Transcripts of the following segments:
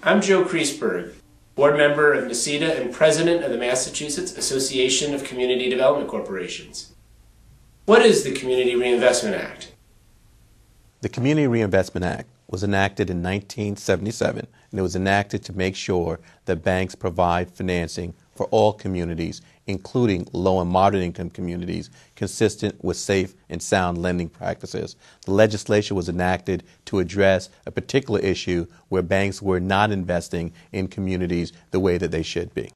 I'm Joe Kreisberg, board member of NACEDA and president of the Massachusetts Association of Community Development Corporations. What is the Community Reinvestment Act? The Community Reinvestment Act was enacted in 1977, and it was enacted to make sure that banks provide financing for all communities, including low and moderate income communities, consistent with safe and sound lending practices. The legislation was enacted to address a particular issue where banks were not investing in communities the way that they should be.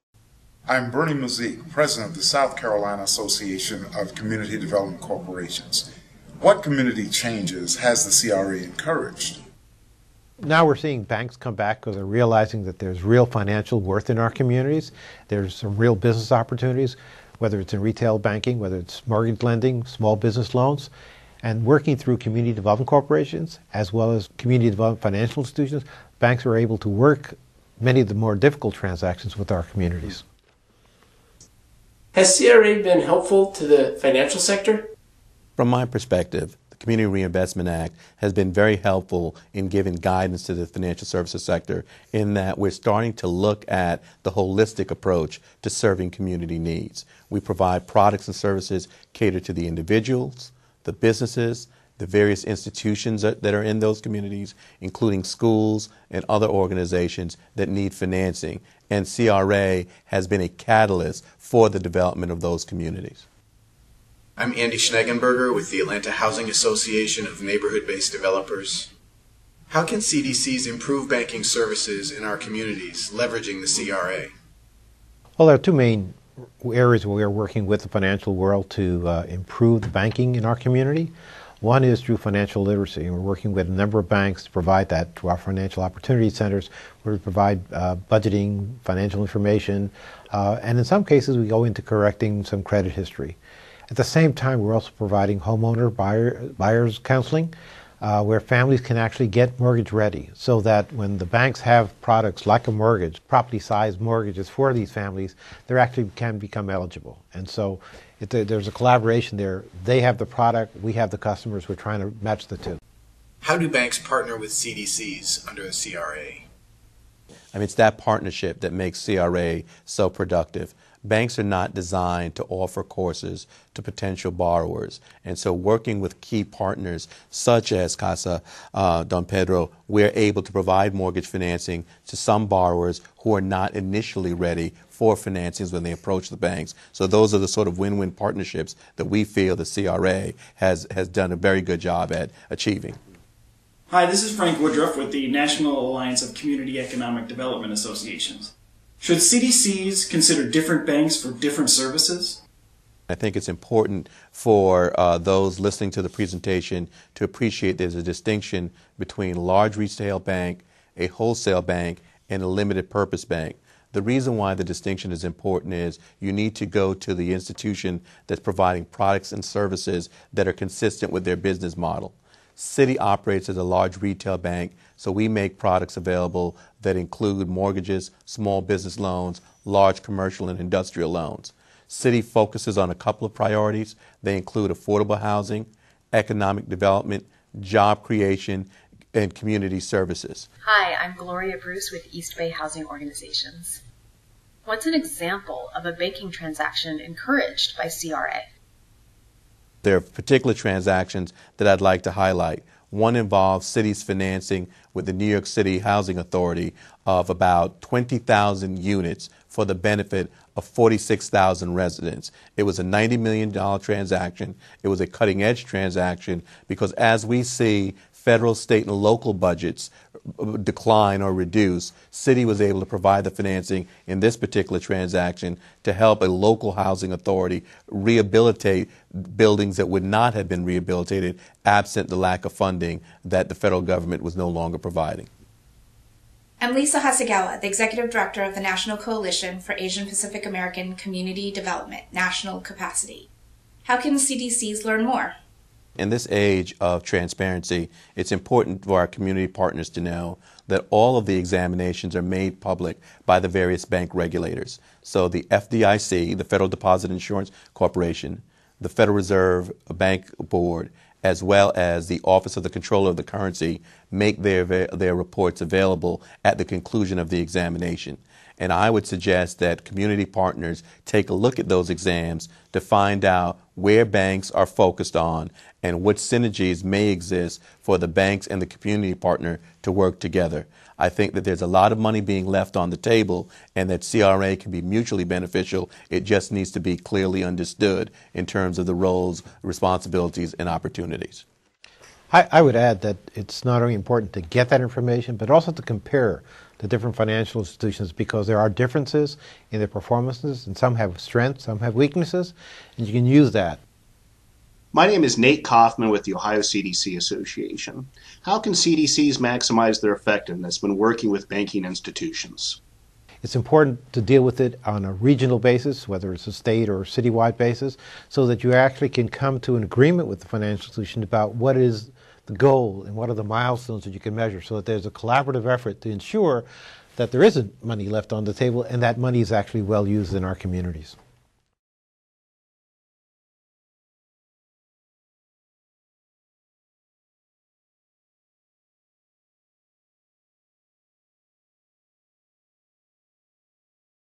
I'm Bernie Mazik, president of the South Carolina Association of Community Development Corporations. What community changes has the CRA encouraged? Now we're seeing banks come back because they're realizing that there's real financial worth in our communities. There's some real business opportunities, whether it's in retail banking, whether it's mortgage lending, small business loans. And working through community development corporations, as well as community development financial institutions, banks are able to work many of the more difficult transactions with our communities. Has CRA been helpful to the financial sector? From my perspective, the Community Reinvestment Act has been very helpful in giving guidance to the financial services sector in that we're starting to look at the holistic approach to serving community needs. We provide products and services catered to the individuals, the businesses, the various institutions that are in those communities, including schools and other organizations that need financing. And CRA has been a catalyst for the development of those communities. I'm Andy Schneggenberger with the Atlanta Housing Association of Neighborhood-Based Developers. How can CDCs improve banking services in our communities, leveraging the CRA? Well, there are two main areas where we're working with the financial world to improve the banking in our community. One is through financial literacy, and we're working with a number of banks to provide that to our financial opportunity centers, where we provide budgeting, financial information, and in some cases we go into correcting some credit history. At the same time, we're also providing homeowner buyers counseling, where families can actually get mortgage ready, so that when the banks have products like a mortgage, property-sized mortgages for these families, they actually can become eligible. And so there's a collaboration there. They have the product, we have the customers, we're trying to match the two. How do banks partner with CDCs under the CRA? It's that partnership that makes CRA so productive. Banks are not designed to offer courses to potential borrowers. And so working with key partners such as Casa Don Pedro, we're able to provide mortgage financing to some borrowers who are not initially ready for financings when they approach the banks. So those are the sort of win-win partnerships that we feel the CRA has done a very good job at achieving. Hi, this is Frank Woodruff with the National Alliance of Community Economic Development Associations. Should CDCs consider different banks for different services? I think it's important for those listening to the presentation to appreciate there's a distinction between a large retail bank, a wholesale bank, and a limited purpose bank. The reason why the distinction is important is you need to go to the institution that's providing products and services that are consistent with their business model. Citi operates as a large retail bank, so we make products available that include mortgages, small business loans, large commercial and industrial loans. Citi focuses on a couple of priorities. They include affordable housing, economic development, job creation, and community services. Hi, I'm Gloria Bruce with East Bay Housing Organizations. What's an example of a banking transaction encouraged by CRA? There are particular transactions that I'd like to highlight. One involves Citi's financing with the New York City Housing Authority of about 20,000 units for the benefit of 46,000 residents. It was a $90 million transaction. It was a cutting-edge transaction because as we see federal, state, and local budgets decline or reduce, Citi was able to provide the financing in this particular transaction to help a local housing authority rehabilitate buildings that would not have been rehabilitated absent the lack of funding that the federal government was no longer providing. I'm Lisa Hasegawa, the Executive Director of the National Coalition for Asian Pacific American Community Development, National Capacity. How can CDCs learn more? In this age of transparency, it's important for our community partners to know that all of the examinations are made public by the various bank regulators. So the FDIC, the Federal Deposit Insurance Corporation, the Federal Reserve Bank Board, as well as the Office of the Comptroller of the Currency, make their reports available at the conclusion of the examination. And I would suggest that community partners take a look at those exams to find out where banks are focused on and what synergies may exist for the banks and the community partner to work together. I think that there's a lot of money being left on the table and that CRA can be mutually beneficial. It just needs to be clearly understood in terms of the roles, responsibilities, and opportunities. I would add that it's not only important to get that information, but also to compare the different financial institutions, because there are differences in their performances, and some have strengths, some have weaknesses, and you can use that. My name is Nate Kaufman with the Ohio CDC Association. How can CDCs maximize their effectiveness when working with banking institutions? It's important to deal with it on a regional basis, whether it's a state or citywide basis, so that you actually can come to an agreement with the financial institution about what is the goal and what are the milestones that you can measure, so that there's a collaborative effort to ensure that there isn't money left on the table and that money is actually well used in our communities.